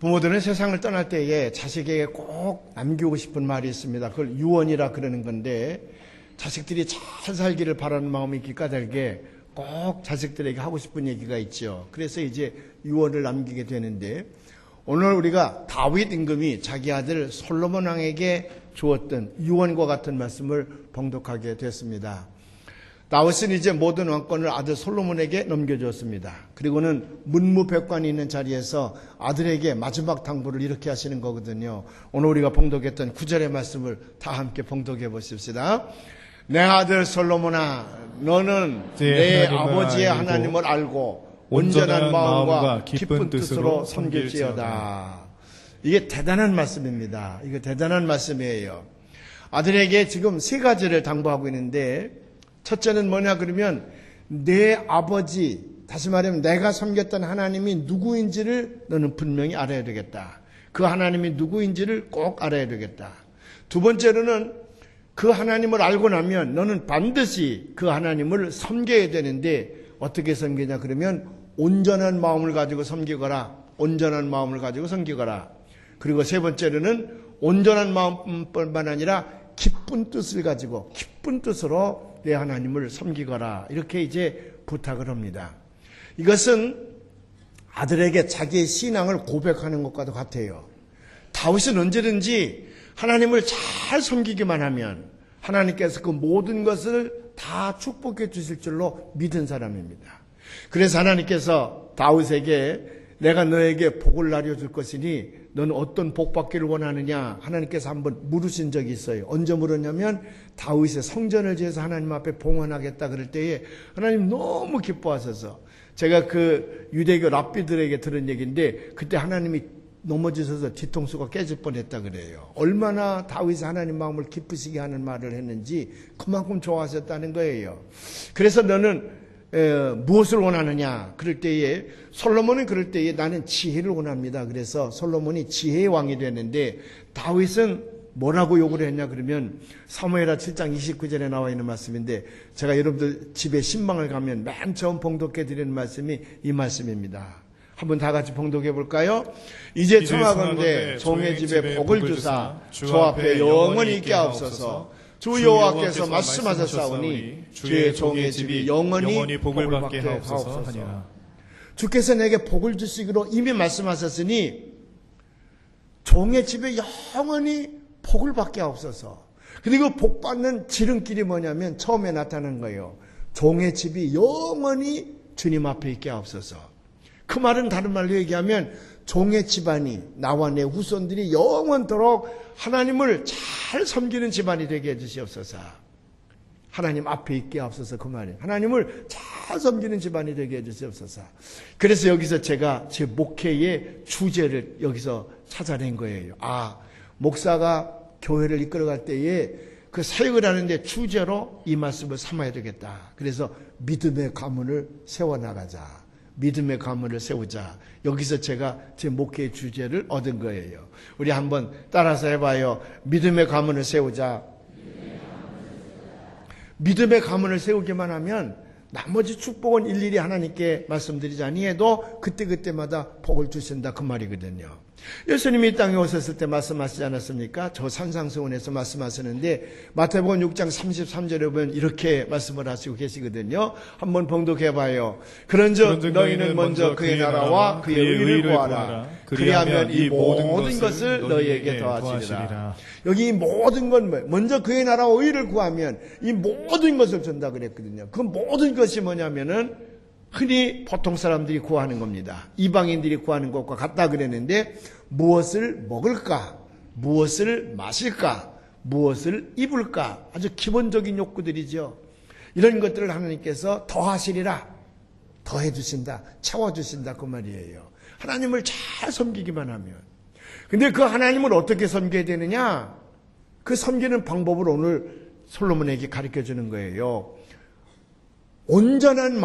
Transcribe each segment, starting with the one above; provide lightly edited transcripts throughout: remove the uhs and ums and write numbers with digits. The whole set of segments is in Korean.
부모들은 세상을 떠날 때에 자식에게 꼭 남기고 싶은 말이 있습니다. 그걸 유언이라 그러는 건데, 자식들이 잘 살기를 바라는 마음이 기까닭에 꼭 자식들에게 하고 싶은 얘기가 있죠. 그래서 이제 유언을 남기게 되는데, 오늘 우리가 다윗 임금이 자기 아들 솔로몬 왕에게 주었던 유언과 같은 말씀을 봉독하게 됐습니다. 다윗은 이제 모든 왕권을 아들 솔로몬에게 넘겨주었습니다. 그리고는 문무백관이 있는 자리에서 아들에게 마지막 당부를 이렇게 하시는 거거든요. 오늘 우리가 봉독했던 9절의 말씀을 다 함께 봉독해 보십시다. 내 아들 솔로몬아, 너는 내 아버지의 하나님을 알고 온전한 마음과 깊은 뜻으로 섬길지어다. 이게 대단한 말씀입니다. 이거 대단한 말씀이에요. 아들에게 지금 세 가지를 당부하고 있는데, 첫째는 뭐냐 그러면 내 아버지, 다시 말하면 내가 섬겼던 하나님이 누구인지를 너는 분명히 알아야 되겠다. 그 하나님이 누구인지를 꼭 알아야 되겠다. 두 번째로는 그 하나님을 알고 나면 너는 반드시 그 하나님을 섬겨야 되는데, 어떻게 섬기냐 그러면 온전한 마음을 가지고 섬기거라. 온전한 마음을 가지고 섬기거라. 그리고 세 번째로는 온전한 마음뿐만 아니라 기쁜 뜻을 가지고 기쁜 뜻으로 내 하나님을 섬기거라. 이렇게 이제 부탁을 합니다. 이것은 아들에게 자기의 신앙을 고백하는 것과도 같아요. 다윗은 언제든지 하나님을 잘 섬기기만 하면 하나님께서 그 모든 것을 다 축복해 주실 줄로 믿은 사람입니다. 그래서 하나님께서 다윗에게 내가 너에게 복을 나려줄 것이니 너는 어떤 복 받기를 원하느냐 하나님께서 한번 물으신 적이 있어요. 언제 물었냐면 다윗의 성전을 지어서 하나님 앞에 봉헌하겠다 그럴 때에 하나님 너무 기뻐하셔서, 제가 그 유대교 랍비들에게 들은 얘기인데 그때 하나님이 넘어지셔서 뒤통수가 깨질 뻔했다 그래요. 얼마나 다윗이 하나님 마음을 기쁘시게 하는 말을 했는지 그만큼 좋아하셨다는 거예요. 그래서 너는 무엇을 원하느냐 그럴 때에, 솔로몬은 그럴 때에 나는 지혜를 원합니다. 그래서 솔로몬이 지혜의 왕이 되는데, 다윗은 뭐라고 요구를 했냐 그러면 사무엘하 7장 29절에 나와 있는 말씀인데, 제가 여러분들 집에 신방을 가면 맨 처음 봉독해 드리는 말씀이 이 말씀입니다. 한번 다 같이 봉독해 볼까요? 이제 청하건대 종의 집에 복을 주사 주 앞에 영원히 있게 하옵소서. 주 여호와께서 말씀하셨사오니 주의 종의 집이 영원히 복을 받게 하옵소서 하니라. 주께서 내게 복을 주시기로 이미 말씀하셨으니 종의 집에 영원히 복을 받게 하옵소서. 그리고 복 받는 지름길이 뭐냐면 처음에 나타난 거예요. 종의 집이 영원히 주님 앞에 있게 하옵소서. 그 말은 다른 말로 얘기하면 종의 집안이, 나와 내 후손들이 영원토록 하나님을 잘 섬기는 집안이 되게 해주시옵소서. 하나님 앞에 있게 하옵소서. 그 말이에요. 하나님을 잘 섬기는 집안이 되게 해주시옵소서. 그래서 여기서 제가 제 목회의 주제를 여기서 찾아낸 거예요. 목사가 교회를 이끌어갈 때에 그 사역을 하는데 주제로 이 말씀을 삼아야 되겠다. 그래서 믿음의 가문을 세워나가자. 믿음의 가문을 세우자. 여기서 제가 제 목회의 주제를 얻은 거예요. 우리 한번 따라서 해봐요. 믿음의 가문을 세우자. 믿음의 가문을 세우기만 하면 나머지 축복은 일일이 하나님께 말씀드리지 아니해도 그때그때마다 복을 주신다 그 말이거든요. 예수님이 이 땅에 오셨을 때 말씀하시지 않았습니까? 저 산상수훈에서 말씀하시는데 마태복음 6장 33절에 보면 이렇게 말씀을 하시고 계시거든요. 한번 봉독해봐요. 그런즉 너희는 먼저 그의 나라와 그의 의를 구하라. 그리하면 이 모든 것을 너희에게 더하시리라. 여기 이 모든 건 뭐예요? 먼저 그의 나라와 의를 구하면 이 모든 것을 준다 그랬거든요. 그 모든 것이 뭐냐면은 흔히 보통 사람들이 구하는 겁니다. 이방인들이 구하는 것과 같다 그랬는데, 무엇을 먹을까? 무엇을 마실까? 무엇을 입을까? 아주 기본적인 욕구들이죠. 이런 것들을 하나님께서 더하시리라. 더해주신다. 채워주신다. 그 말이에요. 하나님을 잘 섬기기만 하면. 근데 그 하나님을 어떻게 섬겨야 되느냐? 그 섬기는 방법을 오늘 솔로몬에게 가르쳐 주는 거예요. 온전한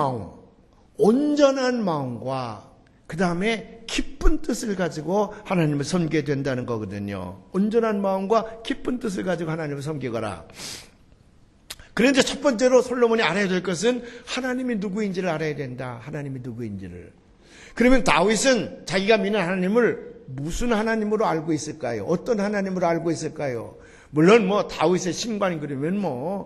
마음과 그 다음에 기쁜 뜻을 가지고 하나님을 섬겨야 된다는 거거든요. 온전한 마음과 기쁜 뜻을 가지고 하나님을 섬기거라. 그런데 첫 번째로 솔로몬이 알아야 될 것은 하나님이 누구인지를 알아야 된다. 하나님이 누구인지를. 그러면 다윗은 자기가 믿는 하나님을 무슨 하나님으로 알고 있을까요? 어떤 하나님으로 알고 있을까요? 물론 다윗의 신관 그러면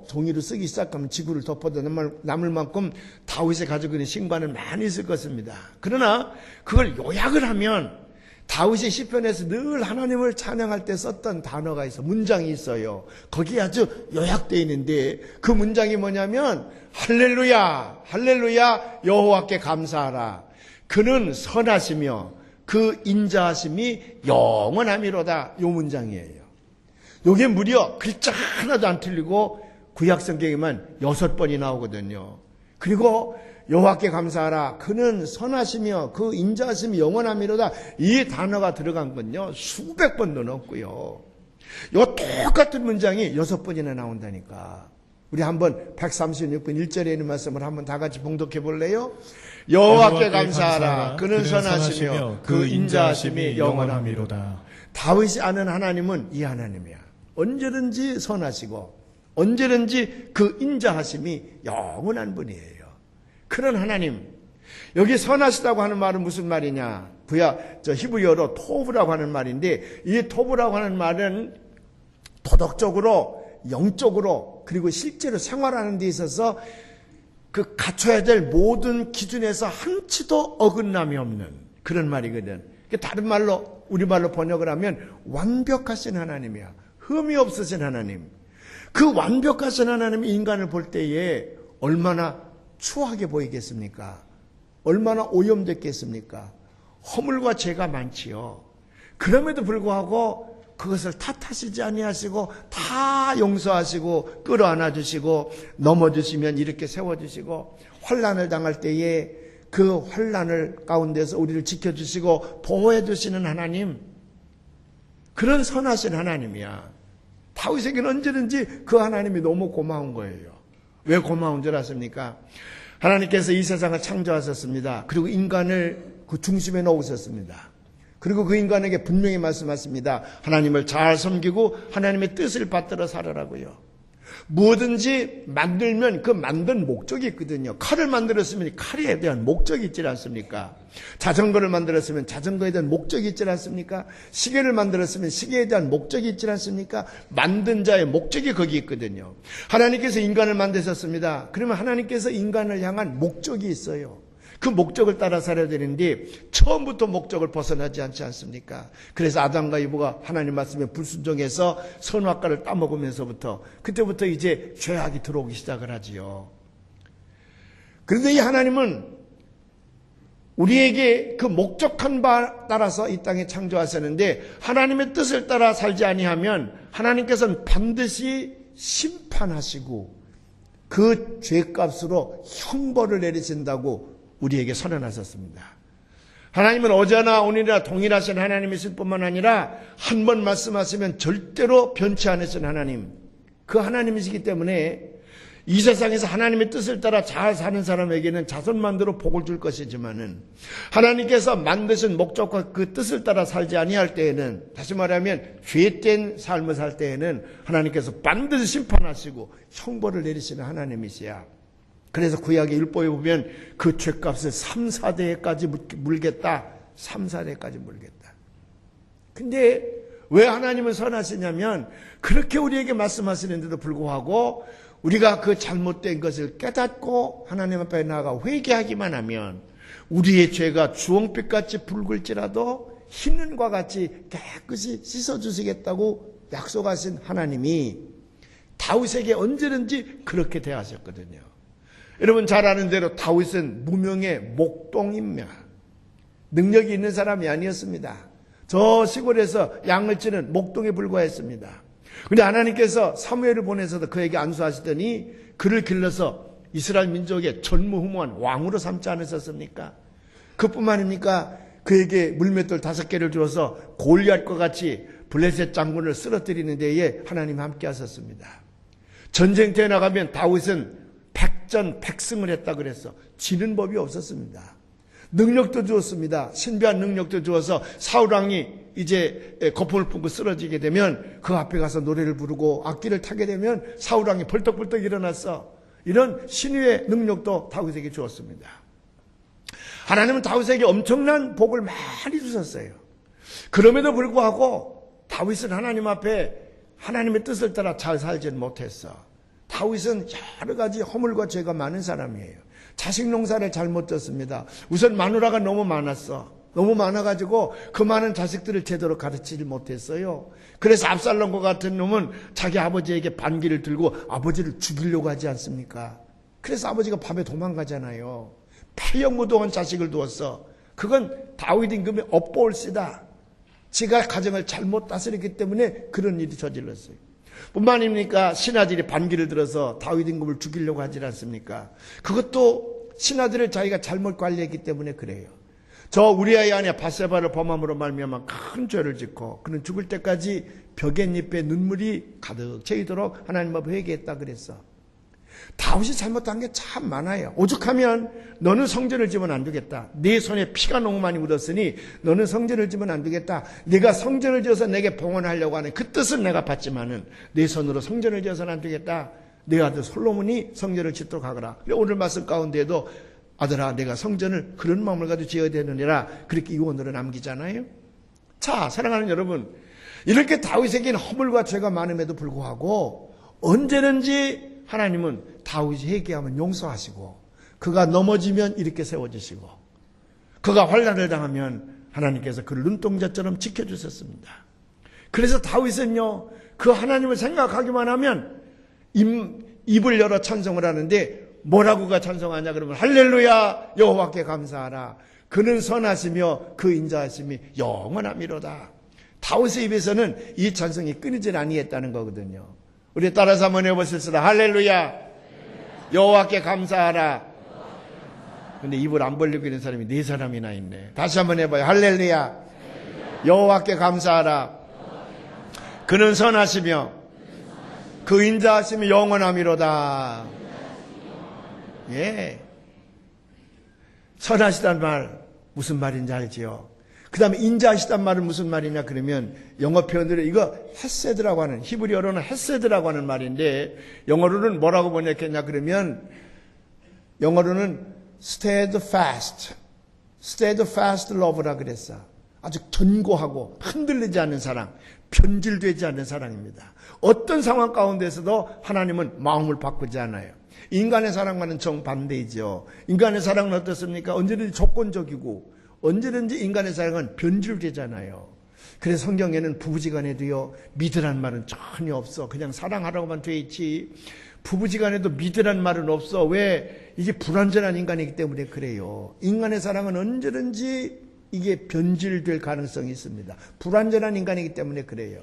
종이로 쓰기 시작하면 지구를 덮어도 남을 만큼 다윗이 가지고 있는 신관은 많이 있을 것입니다. 그러나 그걸 요약을 하면 다윗의 시편에서 늘 하나님을 찬양할 때 썼던 단어가 있어, 문장이 있어요. 거기에 아주 요약되어 있는데 그 문장이 뭐냐면 할렐루야, 할렐루야, 여호와께 감사하라. 그는 선하시며 그 인자하심이 영원함이로다. 요 문장이에요. 요게 무려 글자 하나도 안 틀리고 구약 성경에만 6번이 나오거든요. 그리고 여호와께 감사하라. 그는 선하시며 그 인자하심이 영원함이로다. 이 단어가 들어간 건요 수백 번도 넘고요. 요 똑같은 문장이 6번이나 나온다니까. 우리 한번 136번 1절에 있는 말씀을 한번 다 같이 봉독해 볼래요? 여호와께 감사하라. 그는 선하시며 그 인자하심이 영원함이로다. 다윗이 아는 하나님은 이 하나님이야. 언제든지 선하시고 언제든지 그 인자하심이 영원한 분이에요. 그런 하나님. 여기 선하시다고 하는 말은 무슨 말이냐? 히브리어로 토브라고 하는 말인데, 이 토브라고 하는 말은 도덕적으로, 영적으로, 그리고 실제로 생활하는 데 있어서 그 갖춰야 될 모든 기준에서 한치도 어긋남이 없는 그런 말이거든. 다른 말로, 우리말로 번역을 하면 완벽하신 하나님이야. 흠이 없으신 하나님. 그 완벽하신 하나님이 인간을 볼 때에 얼마나 추하게 보이겠습니까? 얼마나 오염됐겠습니까? 허물과 죄가 많지요. 그럼에도 불구하고 그것을 탓하시지 아니하시고 다 용서하시고 끌어안아 주시고 넘어주시면 이렇게 세워주시고 환난을 당할 때에 그 환난을 가운데서 우리를 지켜주시고 보호해 주시는 하나님, 그런 선하신 하나님이야. 다윗에게는 언제든지 그 하나님이 너무 고마운 거예요. 왜 고마운 줄 아십니까? 하나님께서 이 세상을 창조하셨습니다. 그리고 인간을 그 중심에 놓으셨습니다. 그리고 그 인간에게 분명히 말씀하십니다. 하나님을 잘 섬기고 하나님의 뜻을 받들어 살아라고요. 뭐든지 만들면 그 만든 목적이 있거든요. 칼을 만들었으면 칼에 대한 목적이 있지 않습니까? 자전거를 만들었으면 자전거에 대한 목적이 있지 않습니까? 시계를 만들었으면 시계에 대한 목적이 있지 않습니까? 만든 자의 목적이 거기 있거든요. 하나님께서 인간을 만드셨습니다. 그러면 하나님께서 인간을 향한 목적이 있어요. 그 목적을 따라 살아야 되는데 처음부터 목적을 벗어나지 않지 않습니까? 그래서 아담과 이브가 하나님 말씀에 불순종해서 선악과를 따먹으면서부터 그때부터 이제 죄악이 들어오기 시작을 하지요. 그런데 이 하나님은 우리에게 그 목적한 바 따라서 이 땅에 창조하셨는데 하나님의 뜻을 따라 살지 아니하면 하나님께서는 반드시 심판하시고 그 죄값으로 형벌을 내리신다고 우리에게 선언하셨습니다. 하나님은 어제나 오늘이나 동일하신 하나님이실 뿐만 아니라 한 번 말씀하시면 절대로 변치 않으신 하나님, 그 하나님이시기 때문에 이 세상에서 하나님의 뜻을 따라 잘 사는 사람에게는 자손만대로 복을 줄 것이지만은 하나님께서 만드신 목적과 그 뜻을 따라 살지 아니할 때에는, 다시 말하면 죄된 삶을 살 때에는 하나님께서 반드시 심판하시고 형벌을 내리시는 하나님이시야. 그래서 구약의 율법에 보면 그 죄값을 3, 4대까지 물겠다. 3, 4대까지 물겠다. 근데 왜 하나님은 선하시냐면 그렇게 우리에게 말씀하시는데도 불구하고 우리가 그 잘못된 것을 깨닫고 하나님 앞에 나아가 회개하기만 하면 우리의 죄가 주홍빛같이 붉을지라도 흰은과 같이 깨끗이 씻어주시겠다고 약속하신 하나님이 다윗에게 언제든지 그렇게 대하셨거든요. 여러분 잘 아는 대로 다윗은 무명의 목동인며 능력이 있는 사람이 아니었습니다. 저 시골에서 양을 치는 목동에 불과했습니다. 그런데 하나님께서 사무엘을 보내서도 그에게 안수하시더니 그를 길러서 이스라엘 민족의 전무후무한 왕으로 삼지 않으셨습니까? 그뿐만 아닙니까? 그에게 물맷돌 5개를 주어서 골리앗과 같이 블레셋 장군을 쓰러뜨리는 데에 하나님 함께 하셨습니다. 전쟁터에 나가면 다윗은 백전백승을 했다 그랬어. 지는 법이 없었습니다. 능력도 주었습니다. 신비한 능력도 주어서 사울왕이 이제 거품을 뿜고 쓰러지게 되면 그 앞에 가서 노래를 부르고 악기를 타게 되면 사울왕이 벌떡벌떡 일어났어. 이런 신유의 능력도 다윗에게 주었습니다. 하나님은 다윗에게 엄청난 복을 많이 주셨어요. 그럼에도 불구하고 다윗은 하나님 앞에 하나님의 뜻을 따라 잘 살지는 못했어. 다윗은 여러 가지 허물과 죄가 많은 사람이에요. 자식 농사를 잘못 졌습니다. 우선 마누라가 너무 많았어. 너무 많아가지고 그 많은 자식들을 제대로 가르치지 못했어요. 그래서 압살롬과 같은 놈은 자기 아버지에게 반기를 들고 아버지를 죽이려고 하지 않습니까? 그래서 아버지가 밤에 도망가잖아요. 폐영무도한 자식을 두었어. 그건 다윗 임금의 업보올시다. 지가 가정을 잘못 다스렸기 때문에 그런 일이 저질렀어요. 뿐만 아닙니까? 신하들이 반기를 들어서 다윗 임금을 죽이려고 하지 않습니까? 그것도 신하들을 자기가 잘못 관리했기 때문에 그래요. 저 우리아의 아내 바세바를 범함으로 말미암아 큰 죄를 짓고 그는 죽을 때까지 벽앤잎에 눈물이 가득 채이도록 하나님 앞에 회개했다 그랬어. 다윗이 잘못한 게 참 많아요. 오죽하면 너는 성전을 지면 안 되겠다. 네 손에 피가 너무 많이 묻었으니 너는 성전을 지면 안 되겠다. 네가 성전을 지어서 내게 봉헌하려고 하는 그 뜻은 내가 받지만은 네 손으로 성전을 지어서는 안 되겠다. 네 아들 솔로몬이 성전을 짓도록 하거라. 오늘 말씀 가운데에도 아들아 내가 성전을 그런 마음을 가지고 지어야 되느니라 그렇게 유언으로 남기잖아요. 자, 사랑하는 여러분, 이렇게 다윗에게는 허물과 죄가 많음에도 불구하고 언제든지 하나님은 다윗이 회개하면 용서하시고 그가 넘어지면 이렇게 세워주시고 그가 환난을 당하면 하나님께서 그를 눈동자처럼 지켜주셨습니다. 그래서 다윗은요, 그 하나님을 생각하기만 하면 입을 열어 찬송을 하는데 뭐라고가 찬송하냐 그러면 할렐루야 여호와께 감사하라. 그는 선하시며 그 인자하심이 영원함이로다. 다윗의 입에서는 이 찬송이 끊이질 아니했다는 거거든요. 우리 따라서 한번 해보실시다. 할렐루야 여호와께 감사하라. 근데 입을 안 벌리고 있는 사람이 4사람이나 있네. 다시 한번 해봐요. 할렐루야 여호와께 감사하라. 그는 선하시며 그 인자하심이 영원함이로다. 예. 선하시단 말 무슨 말인지 알지요? 그 다음에 인자하시단 말은 무슨 말이냐 그러면 영어 표현으로 이거 헤세드라고 하는, 히브리어로는 헤세드라고 하는 말인데 영어로는 뭐라고 번역했냐 그러면 영어로는 steadfast love라 그랬어. 아주 견고하고 흔들리지 않는 사랑, 변질되지 않는 사랑입니다. 어떤 상황 가운데서도 하나님은 마음을 바꾸지 않아요. 인간의 사랑과는 정반대이죠. 인간의 사랑은 어떻습니까? 언제든지 조건적이고 언제든지 인간의 사랑은 변질되잖아요. 그래서 성경에는 부부지간에도요 믿으란 말은 전혀 없어. 그냥 사랑하라고만 돼 있지 부부지간에도 믿으란 말은 없어. 왜? 이게 불완전한 인간이기 때문에 그래요. 인간의 사랑은 언제든지 이게 변질될 가능성이 있습니다. 불완전한 인간이기 때문에 그래요.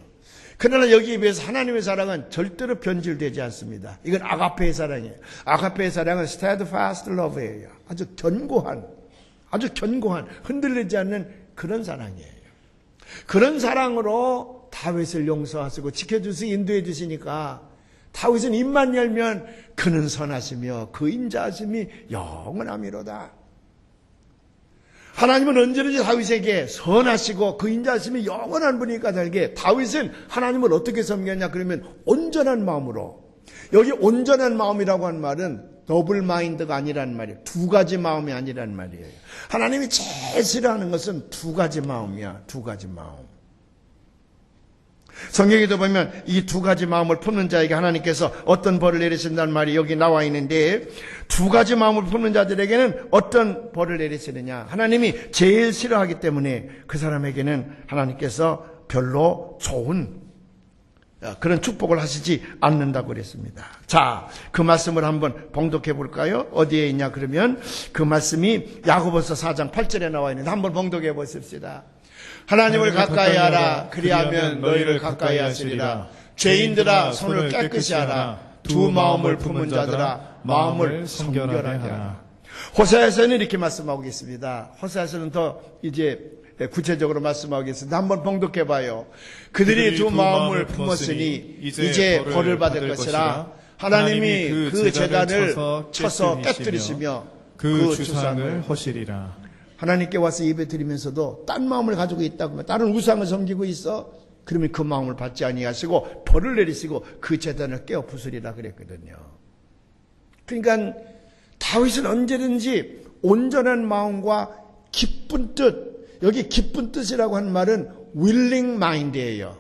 그러나 여기에 비해서 하나님의 사랑은 절대로 변질되지 않습니다. 이건 아가페의 사랑이에요. 아가페의 사랑은 steadfast love예요. 아주 견고한 흔들리지 않는 그런 사랑이에요. 그런 사랑으로 다윗을 용서하시고 지켜주시고 인도해 주시니까 다윗은 입만 열면 그는 선하시며 그 인자하심이 영원함이로다. 하나님은 언제든지 다윗에게 선하시고 그 인자하심이 영원한 분이니까 달게 다윗은 하나님을 어떻게 섬겼냐 그러면 온전한 마음으로. 여기 온전한 마음이라고 한 말은 더블 마인드가 아니란 말이에요. 2가지 마음이 아니란 말이에요. 하나님이 제일 싫어하는 것은 2가지 마음이야. 2가지 마음. 성경에도 보면 이 2가지 마음을 품는 자에게 하나님께서 어떤 벌을 내리신다는 말이 여기 나와 있는데 2가지 마음을 품는 자들에게는 어떤 벌을 내리시느냐. 하나님이 제일 싫어하기 때문에 그 사람에게는 하나님께서 별로 좋은 그런 축복을 하시지 않는다고 그랬습니다. 자, 그 말씀을 한번 봉독해 볼까요? 어디에 있냐 그러면 그 말씀이 야고보서 4장 8절에 나와 있는데 한번 봉독해 보십시다. 하나님을 가까이 하라. 그리하면 너희를 가까이 하시리라. 죄인들아 손을 깨끗이 하라. 두 마음을 품은 자들아 마음을 성결하게 하라. 호세아서는 이렇게 말씀하고 있습니다. 호세아서는 더 이제 구체적으로 말씀하겠습니다. 한번 봉독해 봐요. 그들이 두 마음을 품었으니 이제 벌을 받을 것이라. 하나님이 그 제단을 쳐서 깨뜨리시며 그 주상을 허시리라. 하나님께 와서 예배 드리면서도 딴 마음을 가지고 있다고, 다른 우상을 섬기고 있어? 그러면 그 마음을 받지 아니하시고 벌을 내리시고 그 제단을 깨어 부수리라 그랬거든요. 그러니까 다윗은 언제든지 온전한 마음과 기쁜 뜻, 여기 기쁜 뜻이라고 하는 말은 willing mind예요.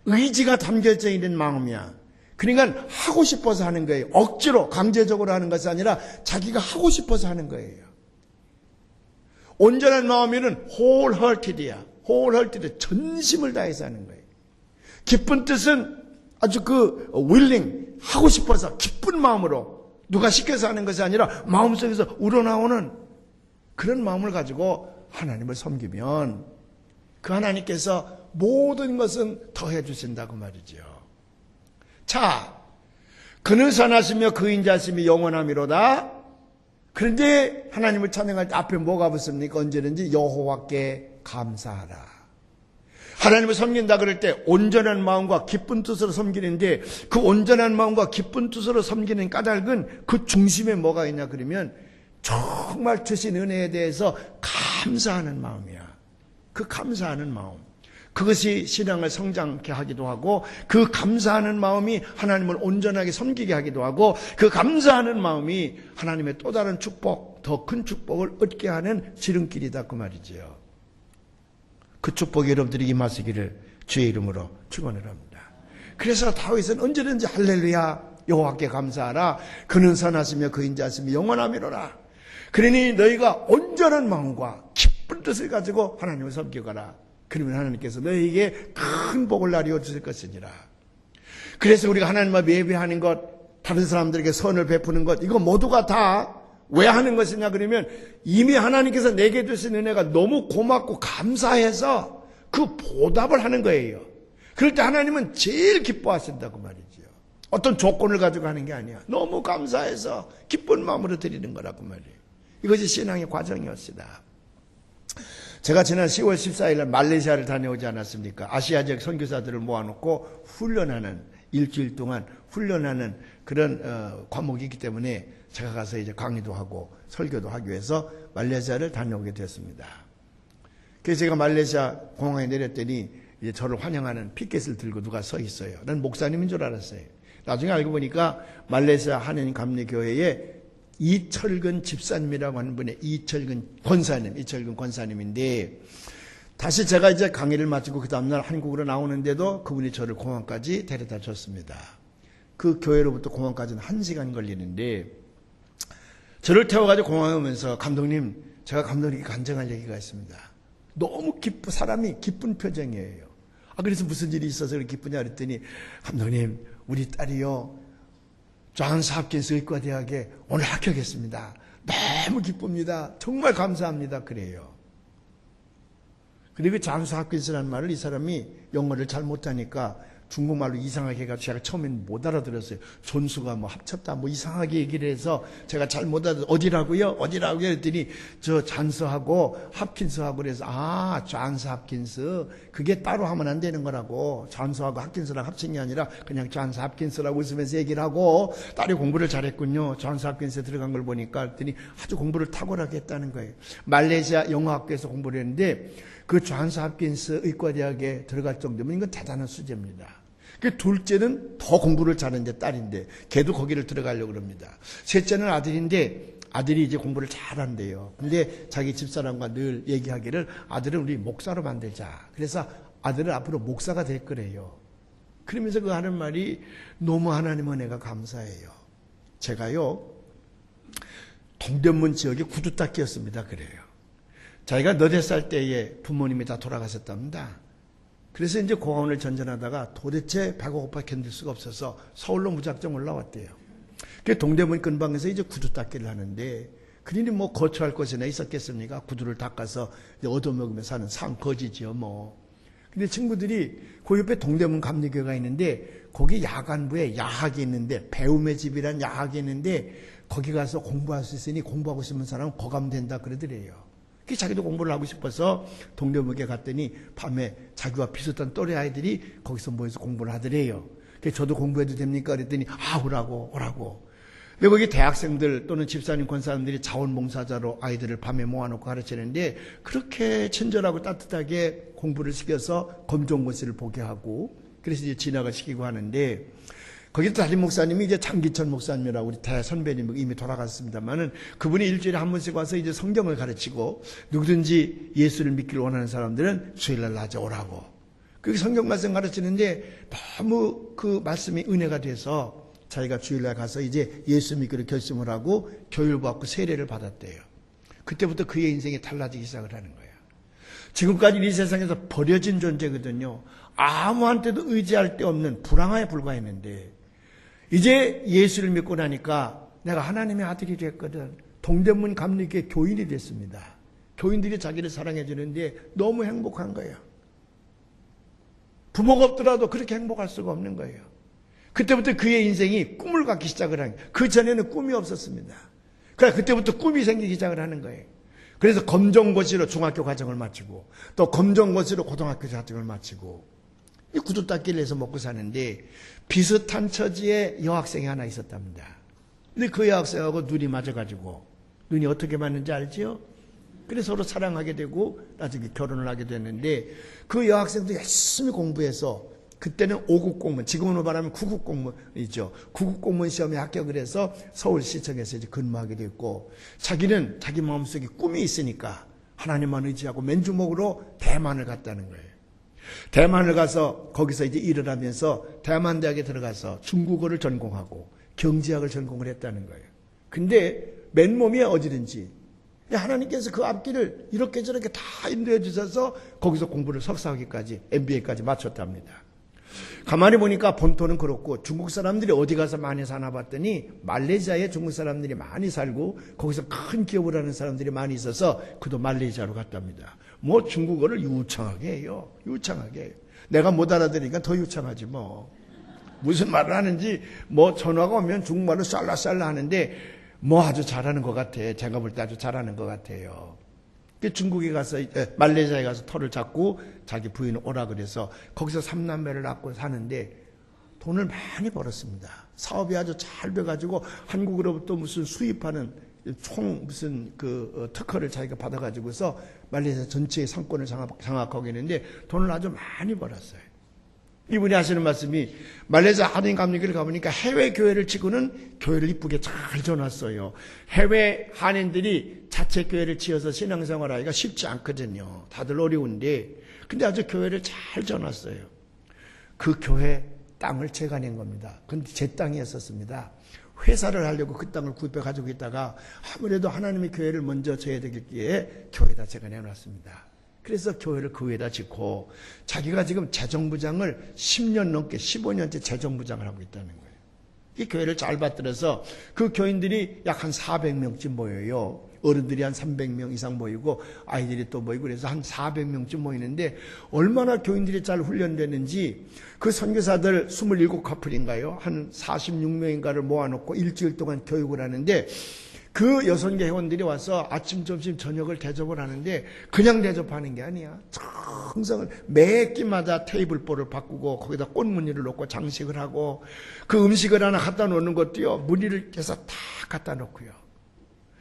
의지가 담겨져 있는 마음이야. 그러니까 하고 싶어서 하는 거예요. 억지로 강제적으로 하는 것이 아니라 자기가 하고 싶어서 하는 거예요. 온전한 마음에는 wholehearted이야. wholehearted, 전심을 다해서 하는 거예요. 기쁜 뜻은 아주 willing, 하고 싶어서 기쁜 마음으로 누가 시켜서 하는 것이 아니라 마음속에서 우러나오는 그런 마음을 가지고 하나님을 섬기면 그 하나님께서 모든 것은 더해 주신다고 말이죠. 자, 그는 선하시며 그 인자심이 영원함이로다. 그런데 하나님을 찬양할 때 앞에 뭐가 붙습니까? 언제든지 여호와께 감사하라. 하나님을 섬긴다 그럴 때 온전한 마음과 기쁜 뜻으로 섬기는데 그 온전한 마음과 기쁜 뜻으로 섬기는 까닭은 그 중심에 뭐가 있냐 그러면 정말 주신 은혜에 대해서 감사하는 마음이야. 그 감사하는 마음. 그것이 신앙을 성장케 하기도 하고 그 감사하는 마음이 하나님을 온전하게 섬기게 하기도 하고 그 감사하는 마음이 하나님의 또 다른 축복, 더 큰 축복을 얻게 하는 지름길이다 그 말이지요. 그 축복이 여러분들이 임하시기를 주의 이름으로 축원을 합니다. 그래서 다윗은 언제든지 할렐루야 여호와께 감사하라. 그는 선하시며 그 인자하심이 영원함이로라. 그러니 너희가 온전한 마음과 기쁜 뜻을 가지고 하나님을 섬기거라. 그러면 하나님께서 너희에게 큰 복을 나누어 주실 것이니라. 그래서 우리가 하나님 앞에 예배하는 것, 다른 사람들에게 선을 베푸는 것, 이거 모두가 다 왜 하는 것이냐 그러면 이미 하나님께서 내게 주신 은혜가 너무 고맙고 감사해서 그 보답을 하는 거예요. 그럴 때 하나님은 제일 기뻐하신다고 말이죠. 어떤 조건을 가지고 하는 게 아니야. 너무 감사해서 기쁜 마음으로 드리는 거라고 말이에요. 이것이 신앙의 과정이었습니다. 제가 지난 10월 14일 날 말레이시아를 다녀오지 않았습니까? 아시아 지역 선교사들을 모아놓고 훈련하는, 일주일 동안 훈련하는 그런 과목이 있기 때문에 제가 가서 이제 강의도 하고 설교도 하기 위해서 말레이시아를 다녀오게 됐습니다. 그래서 제가 말레이시아 공항에 내렸더니 이제 저를 환영하는 피켓을 들고 누가 서 있어요. 난 목사님인 줄 알았어요. 나중에 알고 보니까 말레이시아 한인 감리교회의 이철근 집사님이라고 하는 분의 이철근 권사님인데 다시 제가 이제 강의를 마치고 그 다음날 한국으로 나오는데도 그분이 저를 공항까지 데려다 줬습니다. 그 교회로부터 공항까지는 1시간 걸리는데 저를 태워가지고 공항에 오면서 감독님, 제가 감독님께 간증할 얘기가 있습니다. 너무 사람이 기쁜 표정이에요. 그래서 무슨 일이 있어서 그렇게 기쁘냐 그랬더니 감독님, 우리 딸이요 존스 홉킨스 의과대학에 오늘 합격했습니다. 너무 기쁩니다. 정말 감사합니다. 그래요. 그리고 존스 홉킨스라는 말을 이 사람이 영어를 잘 못하니까 중국말로 이상하게 해가지고 제가 처음엔 못 알아들었어요. 존수가 뭐 합쳤다 뭐 이상하게 얘기를 해서 제가 잘 못 알아들었어요. 어디라고요? 했더니 저 잔스하고 홉킨스하고 그래서 존스 홉킨스 그게 따로 하면 안 되는 거라고. 존스하고 홉킨스랑 합친 게 아니라 그냥 존스 홉킨스라고 웃으면서 얘기를 하고 딸이 공부를 잘했군요. 존스 홉킨스에 들어간 걸 보니까 그랬더니 아주 공부를 탁월하게 했다는 거예요. 말레이시아 영어학교에서 공부를 했는데 그 존스 홉킨스 의과대학에 들어갈 정도면 이건 대단한 수제입니다. 그 둘째는 더 공부를 잘하는데 딸인데 걔도 거기를 들어가려고 그럽니다. 셋째는 아들인데 아들이 이제 공부를 잘한대요. 근데 자기 집사람과 늘 얘기하기를 아들은 우리 목사로 만들자. 그래서 아들은 앞으로 목사가 될 거래요. 그러면서 그 하는 말이 너무 하나님 은혜가 감사해요. 제가요 동대문 지역에 구두 닦기였습니다. 그래요. 자기가 8살 때에 부모님이 다 돌아가셨답니다. 그래서 이제 공항을 전전하다가 도대체 배가 고파 견딜 수가 없어서 서울로 무작정 올라왔대요. 그 동대문 근방에서 이제 구두 닦기를 하는데 그러니 뭐 거처할 곳이나 있었겠습니까? 구두를 닦아서 얻어먹으며 사는 상거지지요 뭐. 근데 친구들이 그 옆에 동대문 감리교회가 있는데 거기 야간부에 야학이 있는데 배움의 집이란 야학이 있는데 거기 가서 공부할 수 있으니 공부하고 싶은 사람은 거기 가면 된다 그러더래요. 자기도 공부를 하고 싶어서 동대문에 갔더니 밤에 자기와 비슷한 또래 아이들이 거기서 모여서 공부를 하더래요. 그래서 저도 공부해도 됩니까? 그랬더니 오라고. 근데 거기 대학생들 또는 집사님 권사님들이 자원봉사자로 아이들을 밤에 모아놓고 가르치는데 그렇게 친절하고 따뜻하게 공부를 시켜서 검정고시를 보게 하고 그래서 이제 진학을 시키고 하는데 거기 담임 목사님이 이제 장기천 목사님이라고 우리 대선배님 이미 돌아갔습니다만은 그분이 일주일에 한 번씩 와서 이제 성경을 가르치고 누구든지 예수를 믿기를 원하는 사람들은 주일날 낮에 오라고. 그 성경 말씀 가르치는데 너무 그 말씀이 은혜가 돼서 자기가 주일날 가서 이제 예수 믿기를 결심을 하고 교육을 받고 세례를 받았대요. 그때부터 그의 인생이 달라지기 시작을 하는 거예요. 지금까지 이 세상에서 버려진 존재거든요. 아무한테도 의지할 데 없는 불황에 불과했는데 이제 예수를 믿고 나니까 내가 하나님의 아들이 됐거든. 동대문 감리교회 교인이 됐습니다. 교인들이 자기를 사랑해 주는데 너무 행복한 거예요. 부모가 없더라도 그렇게 행복할 수가 없는 거예요. 그때부터 그의 인생이 꿈을 갖기 시작을 한 거예요. 그 전에는 꿈이 없었습니다. 그러니까 그때부터 꿈이 생기기 시작을 하는 거예요. 그래서 검정고시로 중학교 과정을 마치고 또 검정고시로 고등학교 과정을 마치고 구두 닦기를 해서 먹고 사는데 비슷한 처지의 여학생이 하나 있었답니다. 근데 그 여학생하고 눈이 맞아가지고 눈이 어떻게 맞는지 알지요? 그래서 서로 사랑하게 되고 나중에 결혼을 하게 됐는데 그 여학생도 열심히 공부해서 그때는 5급 공무원, 지금으로 말하면 9급 공무원이죠. 9급 공무원 시험에 합격을 해서 서울시청에서 이제 근무하게 됐고 자기는 자기 마음속에 꿈이 있으니까 하나님만 의지하고 맨주먹으로 대만을 갔다는 거예요. 대만을 가서 거기서 이제 일을 하면서 대만대학에 들어가서 중국어를 전공하고 경제학을 전공을 했다는 거예요. 근데 맨몸이 어지른지 하나님께서 그 앞길을 이렇게 저렇게 다 인도해 주셔서 거기서 공부를 석사학위까지 MBA까지 마쳤답니다. 가만히 보니까 본토는 그렇고 중국 사람들이 어디 가서 많이 사나 봤더니 말레이시아에 중국 사람들이 많이 살고 거기서 큰 기업을 하는 사람들이 많이 있어서 그도 말레이시아로 갔답니다. 뭐 중국어를 유창하게 해요. 유창하게 해요. 내가 못 알아들으니까 더 유창하지 뭐. 무슨 말을 하는지 뭐 전화가 오면 중국말로 쌀라쌀라 하는데 뭐 아주 잘하는 것 같아. 제가 볼 때 아주 잘하는 것 같아요. 중국에 가서 말레이시아에 가서 터를 잡고 자기 부인 오라 그래서 거기서 3남매를 낳고 사는데 돈을 많이 벌었습니다. 사업이 아주 잘 돼가지고 한국으로부터 무슨 수입하는 총 무슨 그 특허를 자기가 받아가지고서 말레이시아 전체의 상권을 장악하고 있는데 돈을 아주 많이 벌었어요. 이분이 하시는 말씀이 말레이시아 하느님 감리교를 가보니까 해외 교회를 치고는 교회를 이쁘게 잘 지어놨어요. 해외 한인들이 자체 교회를 지어서 신앙생활하기가 쉽지 않거든요. 다들 어려운데 근데 아주 교회를 잘 지어놨어요. 그 교회 땅을 제가 낸 겁니다. 근데 제 땅이었었습니다. 회사를 하려고 그 땅을 구입해 가지고 있다가 아무래도 하나님의 교회를 먼저 져야 되겠기에 교회에다 제가 내놨습니다. 그래서 교회를 그 위에다 짓고 자기가 지금 재정부장을 10년 넘게 15년째 재정부장을 하고 있다는 거예요. 이 교회를 잘 받들어서 그 교인들이 약 한 400명쯤 모여요. 어른들이 한 300명 이상 모이고 아이들이 또 모이고 그래서 한 400명쯤 모이는데 얼마나 교인들이 잘 훈련됐는지 그 선교사들 27커플인가요? 한 46명인가를 모아놓고 일주일 동안 교육을 하는데 그 여성계 회원들이 와서 아침, 점심, 저녁을 대접을 하는데 그냥 대접하는 게 아니야. 정성을 매 끼마다 테이블볼을 바꾸고 거기다 꽃무늬를 놓고 장식을 하고 그 음식을 하나 갖다 놓는 것도요. 무늬를 해서 다 갖다 놓고요.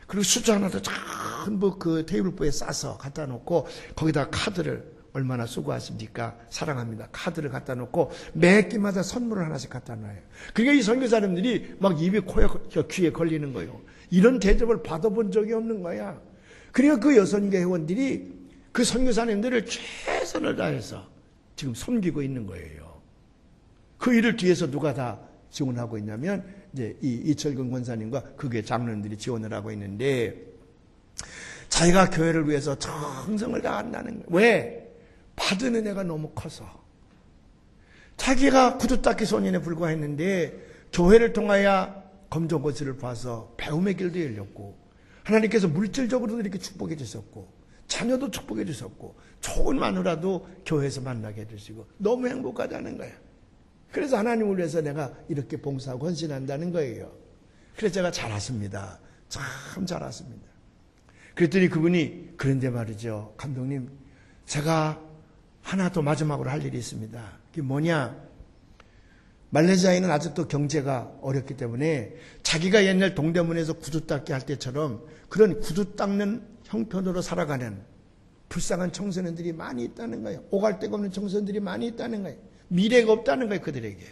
그리고 수저 하나도 전부 그 테이블볼에 싸서 갖다 놓고 거기다 카드를 얼마나 수고하십니까? 사랑합니다. 카드를 갖다 놓고 매 끼마다 선물을 하나씩 갖다 놔요. 그러니까 이 선교사님들이 막 입에 코에 귀에 걸리는 거예요. 이런 대접을 받아본 적이 없는 거야. 그러니까 그 여선교 회원들이 그 선교사님들을 최선을 다해서 지금 섬기고 있는 거예요. 그 일을 뒤에서 누가 다 지원하고 있냐면 이제 이철근 권사님과 그 교회 장로님들이 지원을 하고 있는데 자기가 교회를 위해서 정성을 다한다는 거예요. 왜? 받은 은혜가 너무 커서. 자기가 구두 닦기 소년에 불과했는데 교회를 통하여 검정고시를 봐서 배움의 길도 열렸고 하나님께서 물질적으로도 이렇게 축복해 주셨고 자녀도 축복해 주셨고 좋은 마누라도 교회에서 만나게 해주시고 너무 행복하다는 거예요. 그래서 하나님을 위해서 내가 이렇게 봉사하고 헌신한다는 거예요. 그래서 제가 잘했습니다. 참 잘했습니다. 그랬더니 그분이 그런데 말이죠. 감독님 제가 하나 더 마지막으로 할 일이 있습니다. 그게 뭐냐? 말레이시아에는 아직도 경제가 어렵기 때문에 자기가 옛날 동대문에서 구두 닦기 할 때처럼 그런 구두 닦는 형편으로 살아가는 불쌍한 청소년들이 많이 있다는 거예요. 오갈 데가 없는 청소년들이 많이 있다는 거예요. 미래가 없다는 거예요. 그들에게.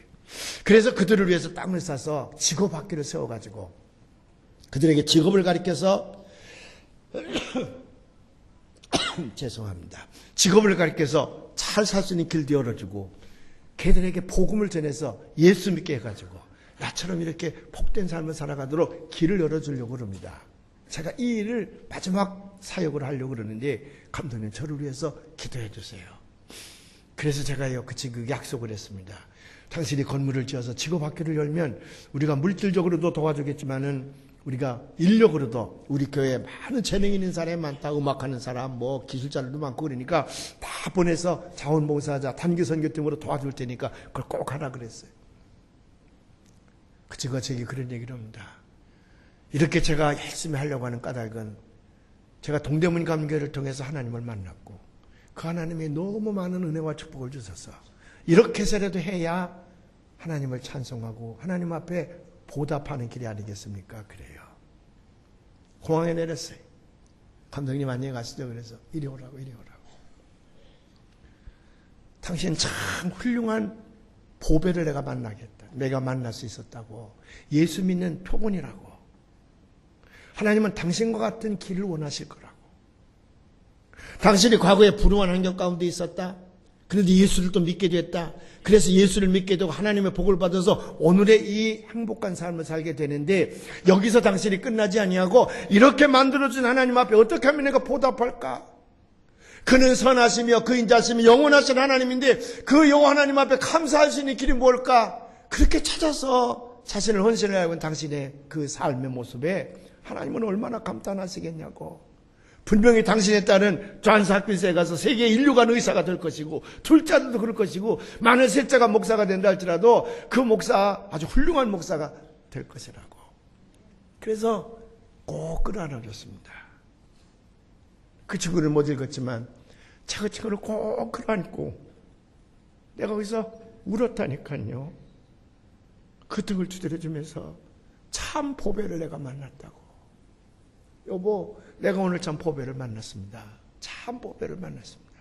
그래서 그들을 위해서 땅을 싸서 직업학교를 세워가지고 그들에게 직업을 가르쳐서 죄송합니다. 직업을 가르쳐서 잘 살 수 있는 길도 열어주고 걔들에게 복음을 전해서 예수 믿게 해가지고 나처럼 이렇게 복된 삶을 살아가도록 길을 열어주려고 합니다. 제가 이 일을 마지막 사역을 하려고 그러는데 감독님 저를 위해서 기도해 주세요. 그래서 제가요 그 친구에게 약속을 했습니다. 당신이 건물을 지어서 직업학교를 열면 우리가 물질적으로도 도와주겠지만은 우리가 인력으로도 우리 교회에 많은 재능 있는 사람이 많다. 음악하는 사람, 뭐 기술자들도 많고 그러니까 다 보내서 자원봉사자, 단기 선교 등으로 도와줄 테니까 그걸 꼭 하라 그랬어요. 그 친구가 제게 그런 얘기를 합니다. 이렇게 제가 열심히 하려고 하는 까닭은 제가 동대문 감교회를 통해서 하나님을 만났고 그 하나님이 너무 많은 은혜와 축복을 주셔서 이렇게 해서라도 해야 하나님을 찬송하고 하나님 앞에 보답하는 길이 아니겠습니까? 그래요. 공항에 내렸어요. 감독님 안녕히 가시죠. 그래서 이리 오라고. 당신 참 훌륭한 보배를 내가 만나겠다. 내가 만날 수 있었다고. 예수 믿는 표본이라고. 하나님은 당신과 같은 길을 원하실 거라고. 당신이 과거에 불우한 환경 가운데 있었다. 그런데 예수를 또 믿게 됐다. 그래서 예수를 믿게 되고 하나님의 복을 받아서 오늘의 이 행복한 삶을 살게 되는데 여기서 당신이 끝나지 아니하고 이렇게 만들어준 하나님 앞에 어떻게 하면 내가 보답할까? 그는 선하시며 그 인자하시며 영원하신 하나님인데 그 영원 하나님 앞에 감사할 수 있는 길이 뭘까? 그렇게 찾아서 자신을 헌신하고 당신의 그 삶의 모습에 하나님은 얼마나 감탄하시겠냐고. 분명히 당신의 딸은 존스 홉킨스에 가서 세계 인류간 의사가 될 것이고 둘째 아들도 그럴 것이고 만일 셋째가 목사가 된다 할지라도 그 목사 아주 훌륭한 목사가 될 것이라고. 그래서 꼭 끌어안아줬습니다. 그 친구를 못 읽었지만 제가 그 친구를 꼭 끌어안고 내가 거기서 울었다니까요. 그 등을 두드려주면서 참 보배를 내가 만났다고. 여보, 내가 오늘 참 보배를 만났습니다. 참 보배를 만났습니다.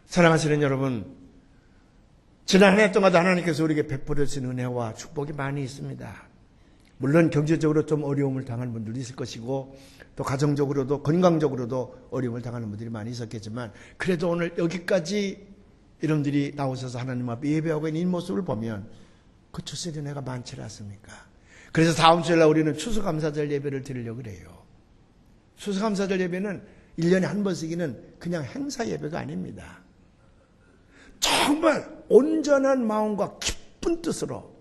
사랑하시는 여러분, 지난 한 해 동안 하나님께서 우리에게 베풀어 주신 은혜와 축복이 많이 있습니다. 물론 경제적으로 좀 어려움을 당하는 분들도 있을 것이고 또 가정적으로도 건강적으로도 어려움을 당하는 분들이 많이 있었겠지만 그래도 오늘 여기까지 여러분들이 나오셔서 하나님 앞에 예배하고 있는 이 모습을 보면 그 주실의 은혜가 많지 않습니까? 그래서 다음 주일날 우리는 추수감사절 예배를 드리려고 그래요. 추수감사절 예배는 1년에 한 번씩이는 그냥 행사 예배가 아닙니다. 정말 온전한 마음과 기쁜 뜻으로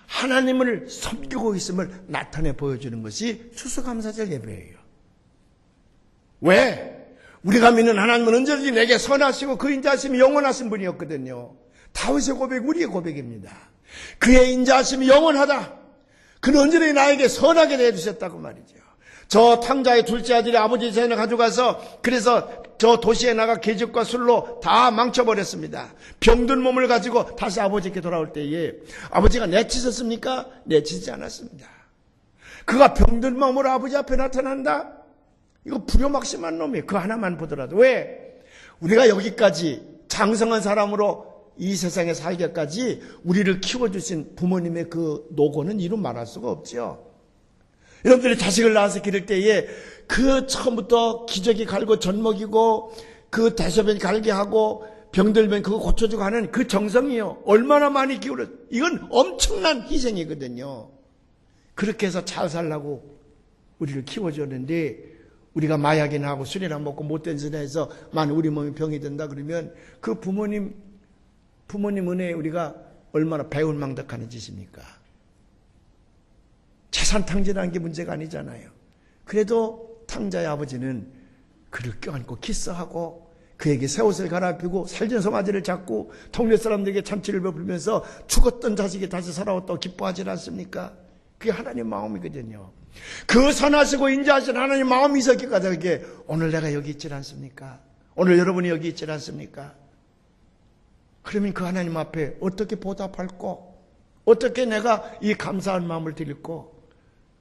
하나님을 섬기고 있음을 나타내 보여주는 것이 추수감사절 예배예요. 왜? 우리가 믿는 하나님은 언제든지 내게 선하시고 그 인자하심이 영원하신 분이었거든요. 다윗의 고백, 우리의 고백입니다. 그의 인자하심이 영원하다. 그는 언제나 나에게 선하게 대해주셨다고 말이죠. 저 탕자의 둘째 아들이 아버지 재산을 가져가서 그래서 저 도시에 나가 계집과 술로 다 망쳐버렸습니다. 병든 몸을 가지고 다시 아버지께 돌아올 때에 아버지가 내치셨습니까? 내치지 않았습니다. 그가 병든 몸으로 아버지 앞에 나타난다? 이거 불효막심한 놈이에요. 그 하나만 보더라도. 왜? 우리가 여기까지 장성한 사람으로 이 세상에 살기까지 우리를 키워주신 부모님의 그 노고는 이루 말할 수가 없죠. 여러분들이 자식을 낳아서 기를 때에 그 처음부터 기저귀 갈고 젖 먹이고 그 대소변 갈게 하고 병들면 그거 고쳐주고 하는 그 정성이요. 얼마나 많이 기울여. 이건 엄청난 희생이거든요. 그렇게 해서 잘 살라고 우리를 키워줬는데 우리가 마약이나 하고 술이나 먹고 못된 짓을 해서 만약 우리 몸이 병이 된다 그러면 그 부모님 은혜에 우리가 얼마나 배은망덕하는 짓입니까? 재산 탕진하는 게 문제가 아니잖아요. 그래도 탕자의 아버지는 그를 껴안고 키스하고 그에게 새 옷을 갈아입히고 살찐 송아지를 잡고 동네 사람들에게 잔치를 베풀면서 죽었던 자식이 다시 살아왔다고 기뻐하지 않습니까? 그게 하나님 마음이거든요. 그 선하시고 인자하신 하나님 마음이 있었기까지 오늘 내가 여기 있지 않습니까? 오늘 여러분이 여기 있지 않습니까? 그러면 그 하나님 앞에 어떻게 보답할꼬? 어떻게 내가 이 감사한 마음을 드릴꼬?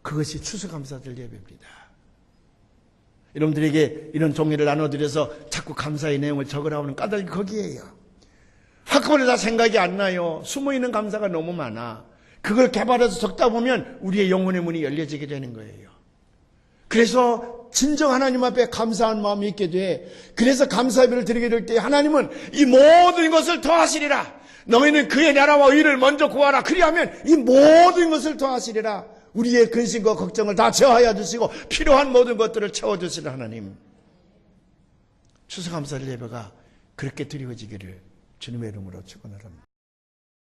그것이 추수감사절 예배입니다. 여러분들에게 이런 종이를 나눠드려서 자꾸 감사의 내용을 적으라고 하는 까닭이 거기에요. 한꺼번에 다 생각이 안 나요. 숨어있는 감사가 너무 많아. 그걸 개발해서 적다 보면 우리의 영혼의 문이 열려지게 되는 거예요. 그래서 진정 하나님 앞에 감사한 마음이 있게 돼. 그래서 감사예배를 드리게 될 때 하나님은 이 모든 것을 더하시리라. 너희는 그의 나라와 의를 먼저 구하라. 그리하면 이 모든 것을 더하시리라. 우리의 근심과 걱정을 다 제어하여 주시고 필요한 모든 것들을 채워주시는 하나님. 추수감사 예배가 그렇게 드리워지기를 주님의 이름으로 축원합니다.